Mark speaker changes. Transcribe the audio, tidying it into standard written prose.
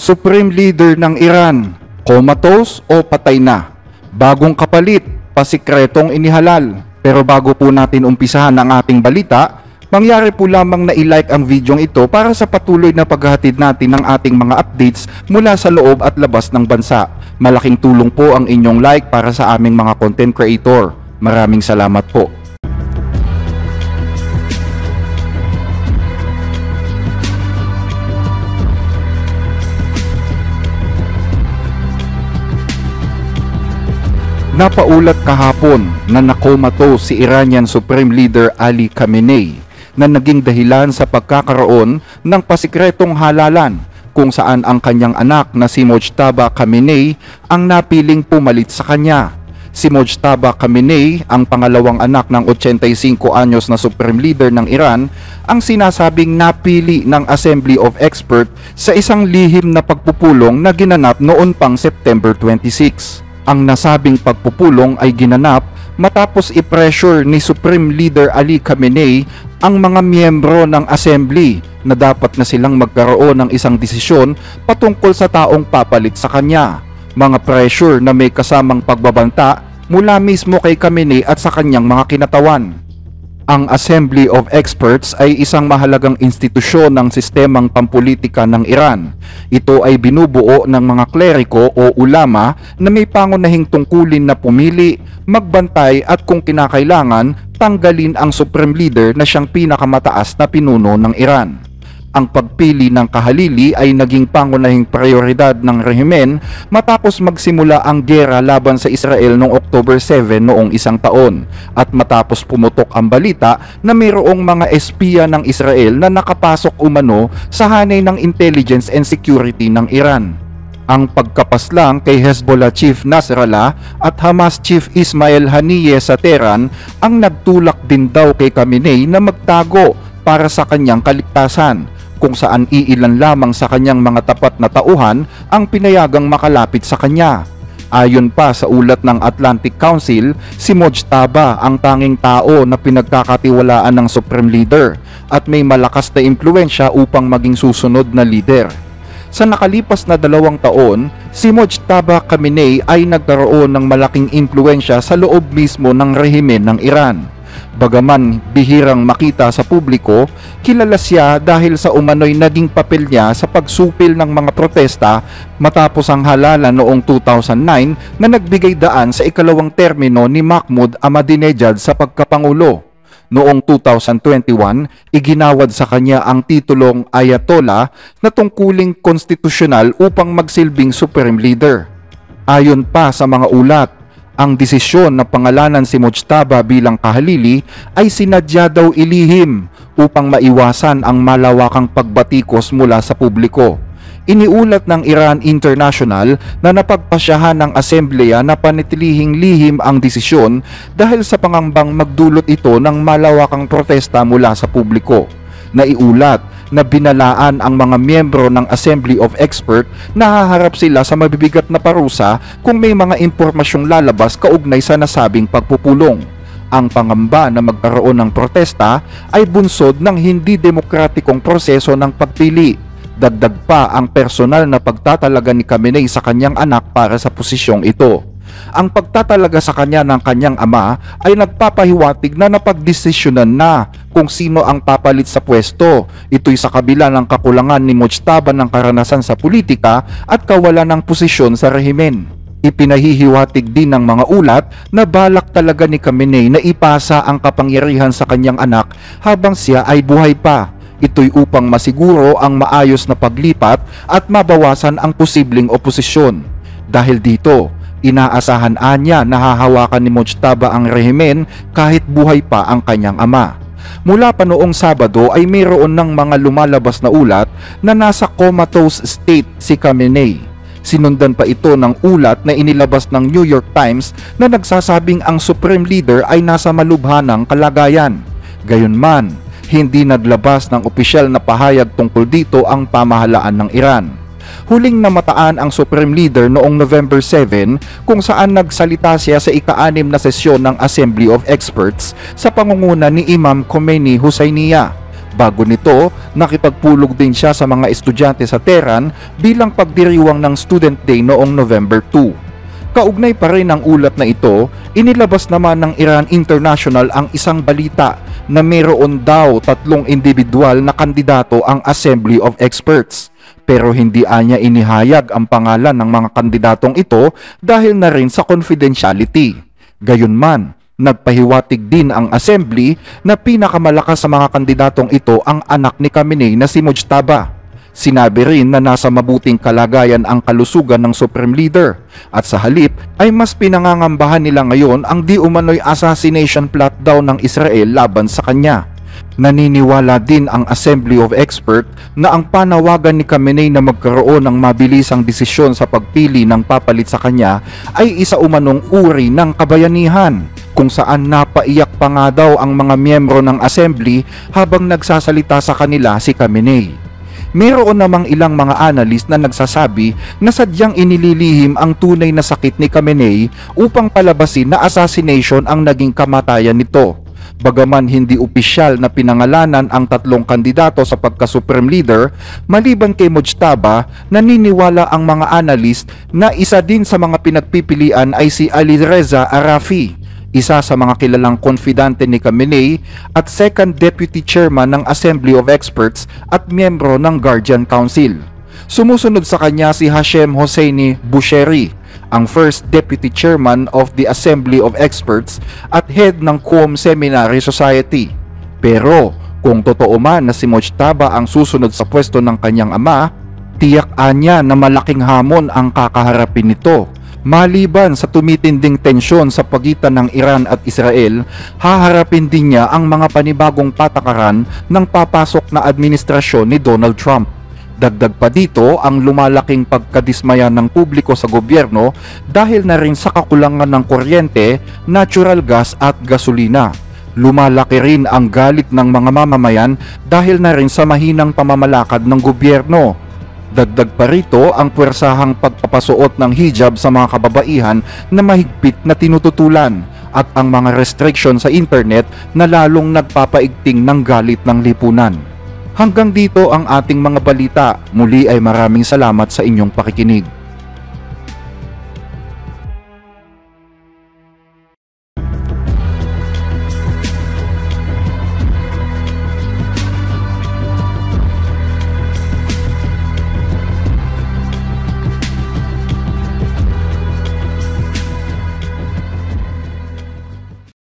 Speaker 1: Supreme Leader ng Iran, comatose o patay na? Bagong kapalit, pasikretong inihalal. Pero bago po natin umpisahan ang ating balita, mangyari po lamang na i-like ang videong ito para sa patuloy na paghahatid natin ng ating mga updates mula sa loob at labas ng bansa. Malaking tulong po ang inyong like para sa aming mga content creator. Maraming salamat po. Napaulat kahapon na nakomatose si Iranian Supreme Leader Ali Khamenei na naging dahilan sa pagkakaroon ng pasikretong halalan kung saan ang kanyang anak na si Mojtaba Khamenei ang napiling pumalit sa kanya. Si Mojtaba Khamenei, ang pangalawang anak ng 85 anyos na Supreme Leader ng Iran, ang sinasabing napili ng Assembly of Experts sa isang lihim na pagpupulong na ginanap noon pang September 26. Ang nasabing pagpupulong ay ginanap matapos i-pressure ni Supreme Leader Ali Khamenei ang mga miyembro ng Assembly na dapat na silang magkaroon ng isang desisyon patungkol sa taong papalit sa kanya. Mga pressure na may kasamang pagbabanta mula mismo kay Khamenei at sa kanyang mga kinatawan. Ang Assembly of Experts ay isang mahalagang institusyon ng sistemang pampulitika ng Iran. Ito ay binubuo ng mga kleriko o ulama na may pangunahing tungkulin na pumili, magbantay at kung kinakailangan, tanggalin ang Supreme Leader na siyang pinakamataas na pinuno ng Iran. Ang pagpili ng kahalili ay naging pangunahing prioridad ng rehimen matapos magsimula ang giyera laban sa Israel noong October 7 noong isang taon at matapos pumutok ang balita na mayroong mga espiya ng Israel na nakapasok umano sa hanay ng intelligence and security ng Iran. Ang pagkapaslang kay Hezbollah Chief Nasrallah at Hamas Chief Ismail Haniyeh sa Tehran ang nagtulak din daw kay Khamenei na magtago para sa kanyang kaligtasan, kung saan iilan lamang sa kanyang mga tapat na tauhan ang pinayagang makalapit sa kanya. Ayon pa sa ulat ng Atlantic Council, si Mojtaba ang tanging tao na pinagkakatiwalaan ng Supreme Leader at may malakas na impluwensya upang maging susunod na leader. Sa nakalipas na 2 taon, si Mojtaba Khamenei ay nagkaroon ng malaking impluwensya sa loob mismo ng rehimen ng Iran. Bagaman bihirang makita sa publiko, kilala siya dahil sa umano'y naging papel niya sa pagsupil ng mga protesta matapos ang halalan noong 2009 na nagbigay daan sa ikalawang termino ni Mahmoud Ahmadinejad sa pagkapangulo. Noong 2021, iginawad sa kanya ang titulong Ayatollah na tungkuling konstitusyonal upang magsilbing Supreme Leader. Ayon pa sa mga ulat, ang desisyon na pangalanan si Mojtaba bilang kahalili ay sinadya daw ilihim upang maiwasan ang malawakang pagbatikos mula sa publiko. Iniulat ng Iran International na napagpasyahan ng asembleya na panitilihing lihim ang desisyon dahil sa pangambang magdulot ito ng malawakang protesta mula sa publiko. Naiulat na binalaan ang mga miyembro ng Assembly of Experts na haharap sila sa mabibigat na parusa kung may mga impormasyong lalabas kaugnay sa nasabing pagpupulong. Ang pangamba na magkaroon ng protesta ay bunsod ng hindi demokratikong proseso ng pagpili. Dagdag pa ang personal na pagtatalaga ni Khamenei sa kanyang anak para sa posisyong ito. Ang pagtatalaga sa kanya ng kanyang ama ay nagpapahiwatig na napagdesisyonan na kung sino ang papalit sa pwesto. Ito'y sa kabila ng kakulangan ni Mojtaba ng karanasan sa politika at kawalan ng posisyon sa rehimen. Ipinahihiwatig din ng mga ulat na balak talaga ni Khamenei na ipasa ang kapangyarihan sa kanyang anak habang siya ay buhay pa. Ito'y upang masiguro ang maayos na paglipat at mabawasan ang posibleng oposisyon. Dahil dito, inaasahan anya na hahawakan ni Mojtaba ang rehimen kahit buhay pa ang kanyang ama. Mula pa noong Sabado ay mayroon ng mga lumalabas na ulat na nasa comatose state si Khamenei. Sinundan pa ito ng ulat na inilabas ng New York Times na nagsasabing ang Supreme Leader ay nasa malubhanang kalagayan. Gayunman, hindi naglabas ng opisyal na pahayag tungkol dito ang pamahalaan ng Iran. Huling namataan ang Supreme Leader noong November 7 kung saan nagsalita siya sa ika-6 na sesyon ng Assembly of Experts sa pangunguna ni Imam Khomeini Hussainiya. Bago nito, nakipagpulog din siya sa mga estudyante sa Tehran bilang pagdiriwang ng Student Day noong November 2. Kaugnay pa rin ang ulat na ito, inilabas naman ng Iran International ang isang balita na mayroon daw 3 individual na kandidato ang Assembly of Experts. Pero hindi anya inihayag ang pangalan ng mga kandidatong ito dahil na rin sa confidentiality. Gayunman, nagpahiwatig din ang Assembly na pinakamalakas sa mga kandidatong ito ang anak ni Khamenei na si Mujtaba. Sinabi rin na nasa mabuting kalagayan ang kalusugan ng Supreme Leader at sa halip ay mas pinangangambahan nila ngayon ang di umano'y assassination plot daw ng Israel laban sa kanya. Naniniwala din ang Assembly of Experts na ang panawagan ni Khamenei na magkaroon ng mabilisang desisyon sa pagpili ng papalit sa kanya ay isa umanong uri ng kabayanihan, kung saan napaiyak pa nga daw ang mga miyembro ng Assembly habang nagsasalita sa kanila si Khamenei. Meron namang ilang mga analyst na nagsasabi na sadyang inililihim ang tunay na sakit ni Khamenei upang palabasin na assassination ang naging kamatayan nito. Bagaman hindi opisyal na pinangalanan ang 3 kandidato sa pagka-Supreme Leader, maliban kay Mujtaba, naniniwala ang mga analyst na isa din sa mga pinagpipilian ay si Alireza Arafi, isa sa mga kilalang konfidante ni Khamenei at second deputy chairman ng Assembly of Experts at miyembro ng Guardian Council. Sumusunod sa kanya si Hashem Hosseini Bushiri, ang first deputy chairman of the Assembly of Experts at head ng Qom Seminary Society. Pero kung totoo man na si Mujtaba ang susunod sa pwesto ng kanyang ama, tiyak anya na malaking hamon ang kakaharapin nito. Maliban sa tumitinding tensyon sa pagitan ng Iran at Israel, haharapin din niya ang mga panibagong patakaran ng papasok na administrasyon ni Donald Trump. Dagdag pa dito ang lumalaking pagkadismaya ng publiko sa gobyerno dahil na rin sa kakulangan ng kuryente, natural gas at gasolina. Lumalaki rin ang galit ng mga mamamayan dahil na rin sa mahinang pamamalakad ng gobyerno. Dagdag pa rito ang puwersahang pagpapasuot ng hijab sa mga kababaihan na mahigpit na tinututulan at ang mga restriction sa internet na lalong nagpapaigting ng galit ng lipunan. Hanggang dito ang ating mga balita. Muli ay maraming salamat sa inyong pakikinig.